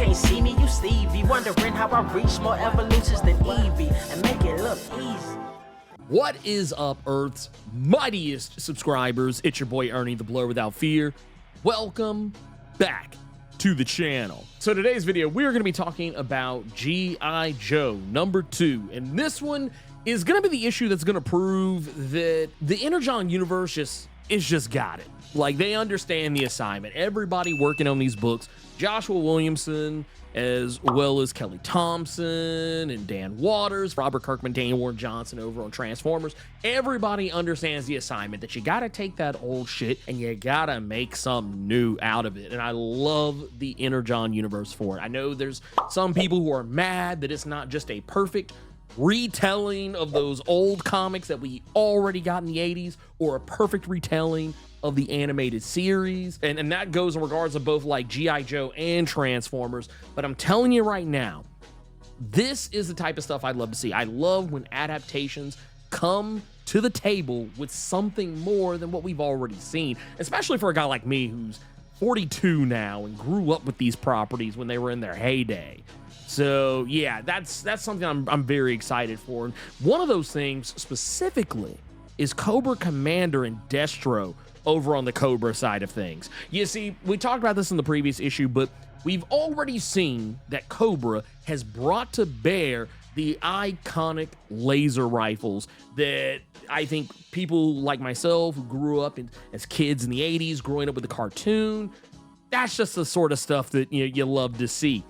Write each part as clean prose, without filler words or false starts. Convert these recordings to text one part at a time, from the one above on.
can't see me, you Stevie. Wondering how I reach more evolutions than Eevee and make it look easy. What is up, Earth's mightiest subscribers? It's your boy Ernie, the Blerd without fear. Welcome back to the channel. So today's video, we're going to be talking about G.I. Joe #2, and this one is going to be the issue that's going to prove that the Energon universe just got it. Like, they understand the assignment. Everybody working on these books, Joshua Williamson, as well as Kelly Thompson and Dan Waters, Robert Kirkman, Daniel Warren Johnson over on Transformers. Everybody understands the assignment that you gotta take that old shit and you gotta make something new out of it. And I love the Energon universe for it. I know there's some people who are mad that it's not just a perfect retelling of those old comics that we already got in the 80s, or a perfect retelling of the animated series, and that goes in regards of both like G.I. Joe and Transformers. But I'm telling you right now, this is the type of stuff I'd love to see. I love when adaptations come to the table with something more than what we've already seen, especially for a guy like me who's 42 now and grew up with these properties when they were in their heyday. So yeah, that's something I'm very excited for. And one of those things specifically is Cobra Commander and Destro over on the Cobra side of things. You see, we talked about this in the previous issue, but we've already seen that Cobra has brought to bear the iconic laser rifles that I think people like myself who grew up as kids in the 80s, growing up with the cartoon, that's just the sort of stuff that you love to see.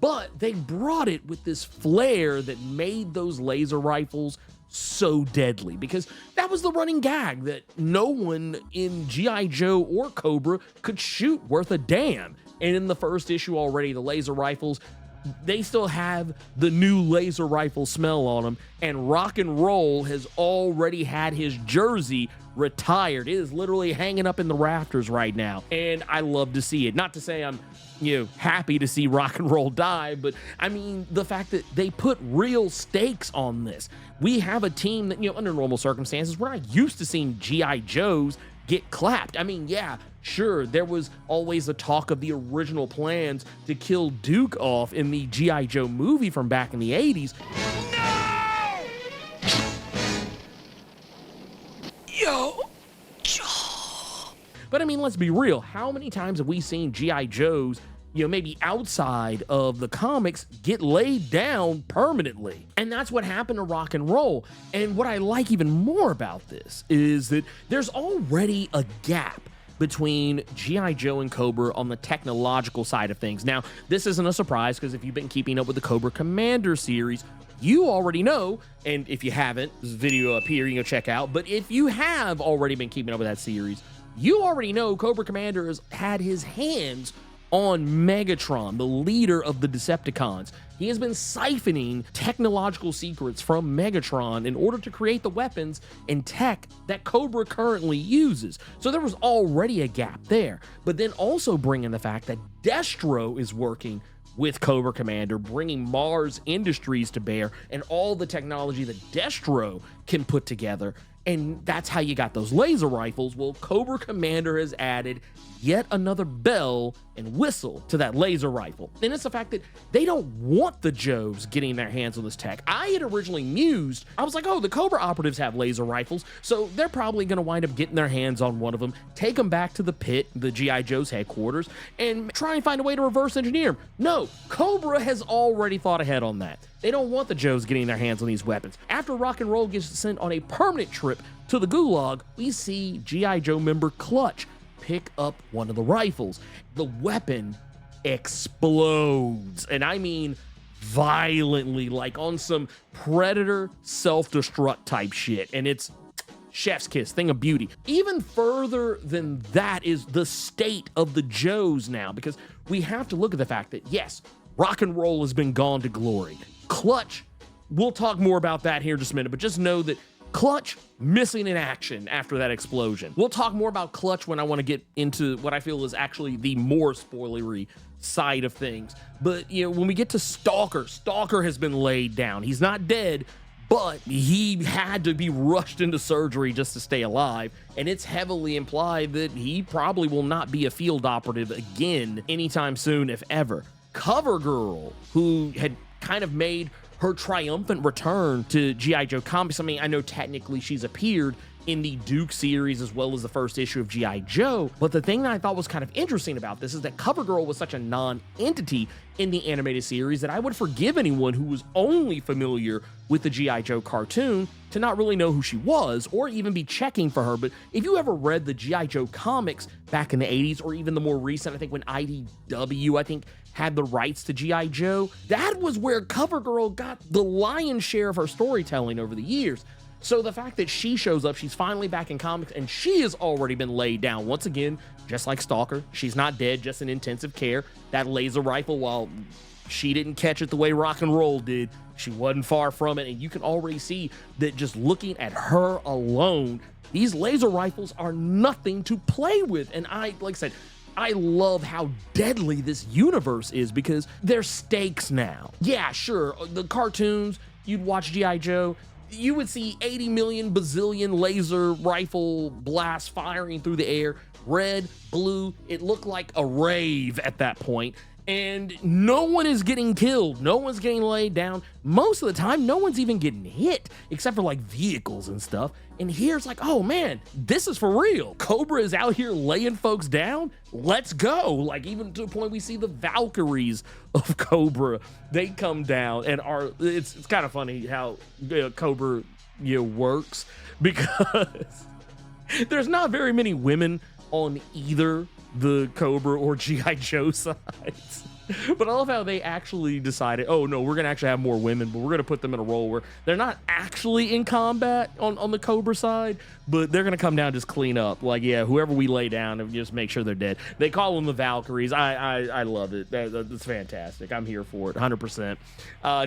But they brought it with this flair that made those laser rifles so deadly, because that was the running gag, that no one in G.I. Joe or Cobra could shoot worth a damn. And in the first issue already, the laser rifles, they still have the new laser rifle smell on them, and Rock and Roll has already had his jersey retired. It is literally hanging up in the rafters right now, and I love to see it. Not to say I'm happy to see Rock and Roll die, but I mean the fact that they put real stakes on this. We have a team that, under normal circumstances, we're not used to seeing G.I. Joes get clapped. I mean, yeah, sure, there was always the talk of the original plans to kill Duke off in the G.I. Joe movie from back in the 80s. No! Yo! But I mean, let's be real. How many times have we seen G.I. Joes, maybe outside of the comics, get laid down permanently? And that's what happened to Rock and Roll. And what I like even more about this is that there's already a gap between G.I. Joe and Cobra on the technological side of things. Now, this isn't a surprise, because if you've been keeping up with the Cobra Commander series, you already know, and if you haven't, this video up here you can go check out, but if you have already been keeping up with that series, you already know Cobra Commander has had his hands on Megatron, the leader of the Decepticons. He has been siphoning technological secrets from Megatron in order to create the weapons and tech that Cobra currently uses. So there was already a gap there. But then also bring in the fact that Destro is working with Cobra Commander, bringing Mars Industries to bear and all the technology that Destro can put together. And that's how you got those laser rifles. Well, Cobra Commander has added yet another bell and whistle to that laser rifle. And it's the fact that they don't want the Joes getting their hands on this tech. I had originally mused, I was like, oh, the Cobra operatives have laser rifles, so they're probably going to wind up getting their hands on one of them, take them back to the pit, the G.I. Joe's headquarters, and try and find a way to reverse engineer them. No, Cobra has already thought ahead on that. They don't want the Joes getting their hands on these weapons. After Rock and Roll gets sent on a permanent trip to the Gulag, we see G.I. Joe member Clutch pick up one of the rifles. The weapon explodes, and I mean violently, like on some Predator self-destruct type shit, and it's chef's kiss, thing of beauty. Even further than that is the state of the Joes now, because we have to look at the fact that, yes, Rock and Roll has been gone to glory. Clutch, we'll talk more about that here in just a minute, but just know that Clutch missing in action after that explosion. We'll talk more about Clutch when I want to get into what I feel is actually the more spoilery side of things. But, when we get to Stalker, Stalker has been laid down. He's not dead, but he had to be rushed into surgery just to stay alive. And it's heavily implied that he probably will not be a field operative again anytime soon, if ever. CoverGirl, who had kind of made her triumphant return to G.I. Joe Comics. I mean, I know technically she's appeared in the Duke series as well as the first issue of G.I. Joe, but the thing that I thought was kind of interesting about this is that CoverGirl was such a non-entity in the animated series that I would forgive anyone who was only familiar with the G.I. Joe cartoon to not really know who she was or even be checking for her. But if you ever read the G.I. Joe comics back in the 80s, or even the more recent, I think when IDW, had the rights to G.I. Joe, that was where CoverGirl got the lion's share of her storytelling over the years. So the fact that she shows up, she's finally back in comics, and she has already been laid down. Once again, just like Stalker, she's not dead, just in intensive care. That laser rifle, while she didn't catch it the way Rock and Roll did, she wasn't far from it, and you can already see that just looking at her alone, these laser rifles are nothing to play with. And like I said, I love how deadly this universe is because there's stakes now. Yeah, sure, the cartoons, you'd watch G.I. Joe, you would see 80 million bazillion laser rifle blasts firing through the air, red, blue. It looked like a rave at that point. And no one is getting killed. No one's getting laid down. Most of the time, no one's even getting hit, except for like vehicles and stuff. And here it's like, oh man, this is for real. Cobra is out here laying folks down. Let's go. Like, even to the point we see the Valkyries of Cobra, they come down and it's kind of funny how Cobra works, because there's not very many women on either the Cobra or G.I. Joe sides. But I love how they actually decided, oh no, we're gonna actually have more women, but we're gonna put them in a role where they're not actually in combat on the Cobra side, but they're gonna come down and just clean up. Like, yeah, whoever we lay down and just make sure they're dead. They call them the Valkyries. I love it. That's fantastic. I'm here for it, 100%.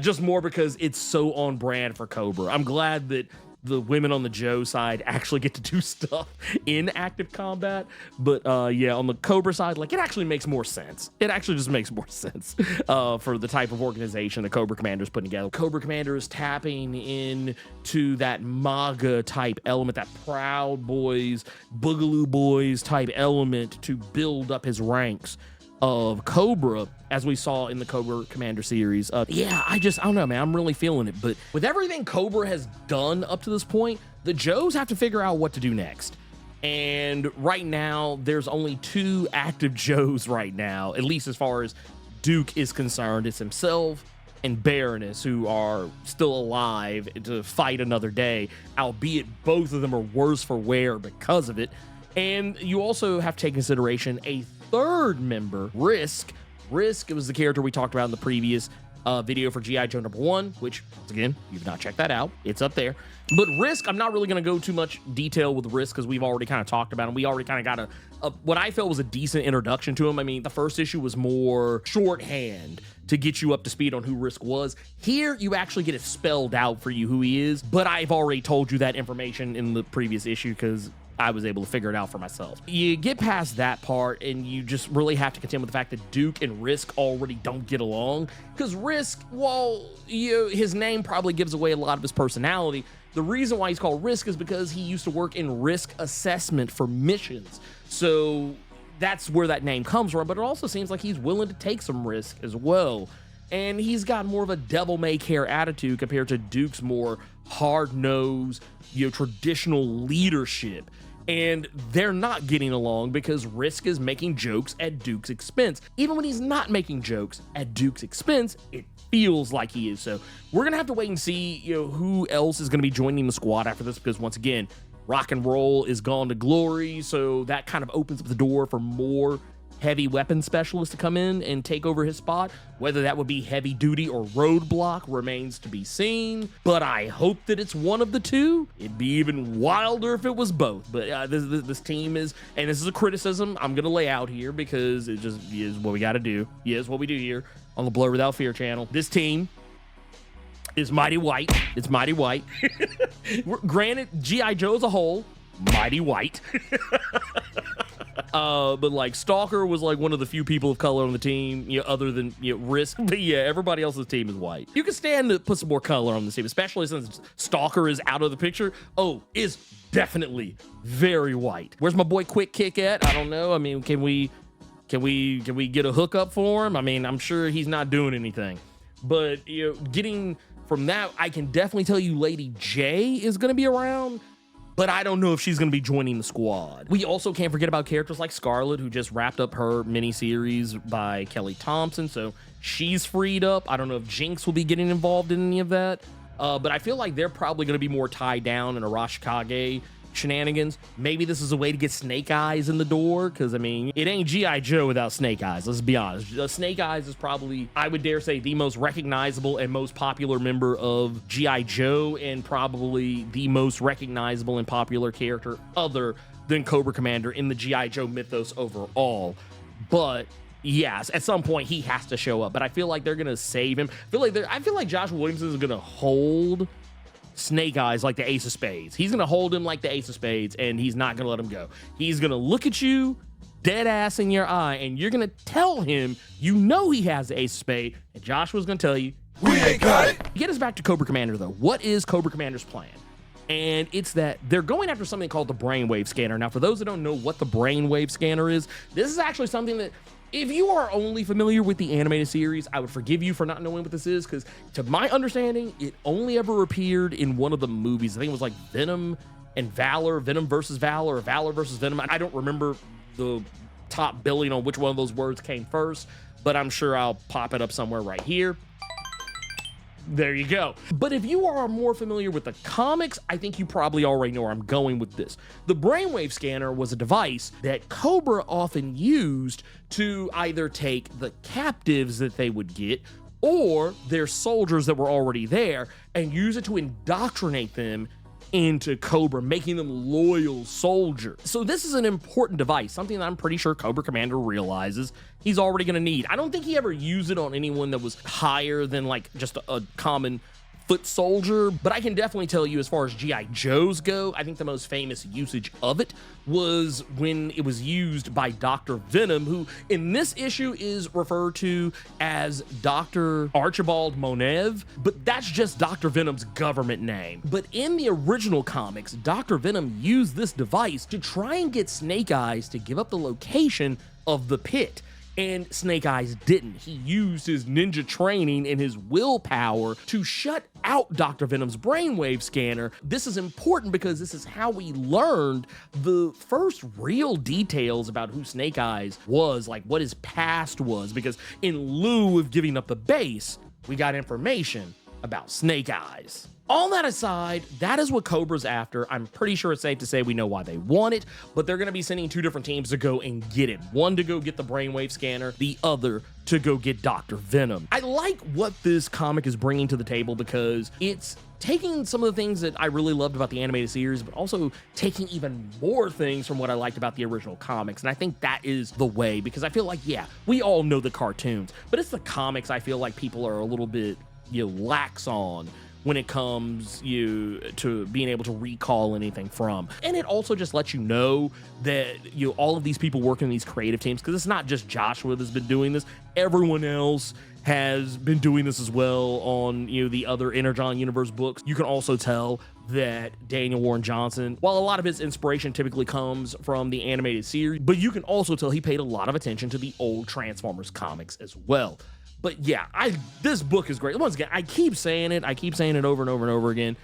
Just more because it's so on brand for Cobra. I'm glad that the women on the Joe side actually get to do stuff in active combat. But yeah, on the Cobra side, like, it actually makes more sense. It actually just makes more sense for the type of organization the Cobra Commander is putting together. Cobra Commander is tapping into that MAGA type element, that Proud Boys, Boogaloo Boys type element to build up his ranks of Cobra, as we saw in the Cobra Commander series. Yeah, I don't know, man. I'm really feeling it. But with everything Cobra has done up to this point, the Joes have to figure out what to do next. And right now, there's only 2 active Joes right now, at least as far as Duke is concerned. It's himself and Baroness, who are still alive to fight another day, albeit both of them are worse for wear because of it. And you also have to take consideration a third member, Risk. Risk, it was the character we talked about in the previous video for G.I. Joe #1, which, once again, you've not checked that out. It's up there. But Risk, I'm not really going to go too much detail with Risk because we've already kind of talked about him. We already kind of got what I felt was a decent introduction to him. I mean, the first issue was more shorthand to get you up to speed on who Risk was. Here, you actually get it spelled out for you who he is, but I've already told you that information in the previous issue because I was able to figure it out for myself. You get past that part and you just really have to contend with the fact that Duke and Risk already don't get along, because Risk, well, his name probably gives away a lot of his personality. The reason why he's called Risk is because he used to work in risk assessment for missions. So that's where that name comes from, but it also seems like he's willing to take some risk as well. And he's got more of a devil-may-care attitude compared to Duke's more hard-nosed, traditional leadership. And they're not getting along because Risk is making jokes at Duke's expense. Even when he's not making jokes at Duke's expense, it feels like he is. So we're gonna have to wait and see, who else is gonna be joining the squad after this, because once again, Rock and Roll is gone to glory. So that kind of opens up the door for more heavy weapon specialists to come in and take over his spot. Whether that would be Heavy Duty or Roadblock remains to be seen, but I hope that it's one of the two. It'd be even wilder if it was both. But this team is, and this is a criticism I'm gonna lay out here because it just is what we gotta do. Yeah, it's what we do here on the Blerd Without Fear channel. This team is mighty white. It's mighty white. Granted, G.I. Joe as a whole, mighty white. But like Stalker was like one of the few people of color on the team, other than Risk. But yeah, everybody else's team is white. You can stand to put some more color on the team, especially since Stalker is out of the picture. Oh, is definitely very white. Where's my boy Quick Kick at? I don't know. I mean, can we Can we get a hookup for him? I mean, I'm sure he's not doing anything, but you know, getting from that, I can definitely tell you Lady J is going to be around, but I don't know if she's going to be joining the squad. We also can't forget about characters like Scarlet, who just wrapped up her miniseries by Kelly Thompson, so she's freed up. I don't know if Jinx will be getting involved in any of that, but I feel like they're probably going to be more tied down in Arashikage shenanigans. Maybe this is a way to get Snake Eyes in the door, because I mean, it ain't G.I. Joe without Snake Eyes, let's be honest. Snake Eyes is probably, I would dare say, the most recognizable and most popular member of G.I. Joe, and probably the most recognizable and popular character other than Cobra Commander in the G.I. Joe mythos overall. But yes, at some point he has to show up, but I feel like they're gonna save him. I feel like Josh Williamson is gonna hold Snake Eyes like the Ace of Spades. He's gonna hold him like the Ace of Spades, and he's not gonna let him go. He's gonna look at you dead ass in your eye, and you're gonna tell him you know he has the Ace of Spades, and Joshua's gonna tell you, we ain't got it. Get us back to Cobra Commander though. What is Cobra Commander's plan? And it's that they're going after something called the Brainwave Scanner. Now, for those that don't know what the Brainwave Scanner is, this is actually something that, if you are only familiar with the animated series, I would forgive you for not knowing what this is, because to my understanding, it only ever appeared in one of the movies. I think it was like Venom and Valor, Venom versus Valor, or Valor versus Venom. I don't remember the top billing on which one of those words came first, but I'm sure I'll pop it up somewhere right here. There you go. But if you are more familiar with the comics, I think you probably already know where I'm going with this. The Brainwave Scanner was a device that Cobra often used to either take the captives that they would get or their soldiers that were already there and use it to indoctrinate them into Cobra, making them loyal soldiers. So this is an important device, something that I'm pretty sure Cobra Commander realizes he's already gonna need. I don't think he ever used it on anyone that was higher than like just a common foot soldier, but I can definitely tell you as far as G.I. Joes go, I think the most famous usage of it was when it was used by Dr. Venom, who in this issue is referred to as Dr. Archibald Monev, but that's just Dr. Venom's government name. But in the original comics, Dr. Venom used this device to try and get Snake Eyes to give up the location of the pit. And Snake Eyes didn't. He used his ninja training and his willpower to shut out Dr. Venom's Brainwave Scanner. This is important because this is how we learned the first real details about who Snake Eyes was, like what his past was, because in lieu of giving up the base, we got information about Snake Eyes. All that aside, that is what Cobra's after. I'm pretty sure it's safe to say we know why they want it, but they're gonna be sending two different teams to go and get it. One to go get the Brainwave Scanner, the other to go get Dr. Venom. I like what this comic is bringing to the table because it's taking some of the things that I really loved about the animated series, but also taking even more things from what I liked about the original comics. And I think that is the way, because I feel like, yeah, we all know the cartoons, but it's the comics I feel like people are a little bit, lax on when it comes to being able to recall anything from. And it also just lets you know that all of these people working in these creative teams, because it's not just Joshua that's been doing this, everyone else has been doing this as well on the other Energon Universe books. You can also tell that Daniel Warren Johnson, while a lot of his inspiration typically comes from the animated series, but you can also tell he paid a lot of attention to the old Transformers comics as well. But yeah, this book is great. Once again, I keep saying it over and over and over again.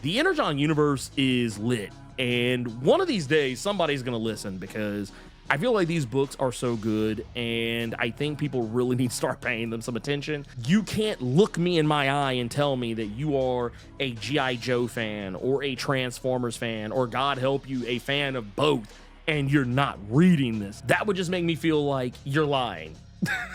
The Energon Universe is lit, and one of these days somebody's gonna listen, because I feel like these books are so good, and I think people really need to start paying them some attention. You can't look me in my eye and tell me that you are a G.I. Joe fan or a Transformers fan, or God help you, a fan of both, and you're not reading this. That would just make me feel like you're lying.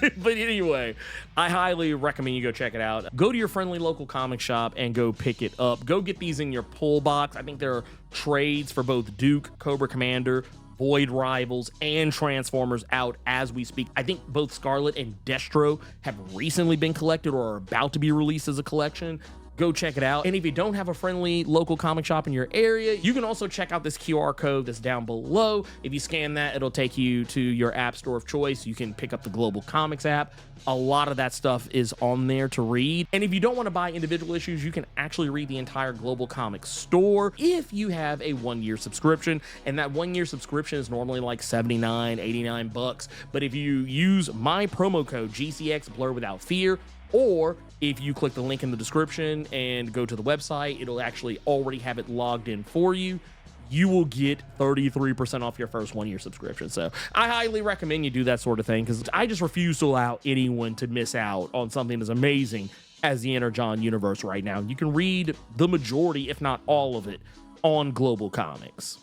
But anyway, I highly recommend you go check it out. Go to your friendly local comic shop and go pick it up. Go get these in your pull box. I think there are trades for both Duke, Cobra Commander, Void Rivals, and Transformers out as we speak. I think both Scarlet and Destro have recently been collected or are about to be released as a collection. Go check it out. And if you don't have a friendly local comic shop in your area, you can also check out this QR code that's down below. If you scan that, it'll take you to your app store of choice. You can pick up the Global Comics app. A lot of that stuff is on there to read. And if you don't want to buy individual issues, you can actually read the entire Global Comics store if you have a 1-year subscription. And that 1-year subscription is normally like 79, 89 bucks. But if you use my promo code GCX Blerd Without Fear, or if you click the link in the description and go to the website, it'll actually already have it logged in for you. You will get 33% off your first 1-year subscription. So I highly recommend you do that sort of thing, because I just refuse to allow anyone to miss out on something as amazing as the Energon universe right now. You can read the majority, if not all of it, on Global Comics.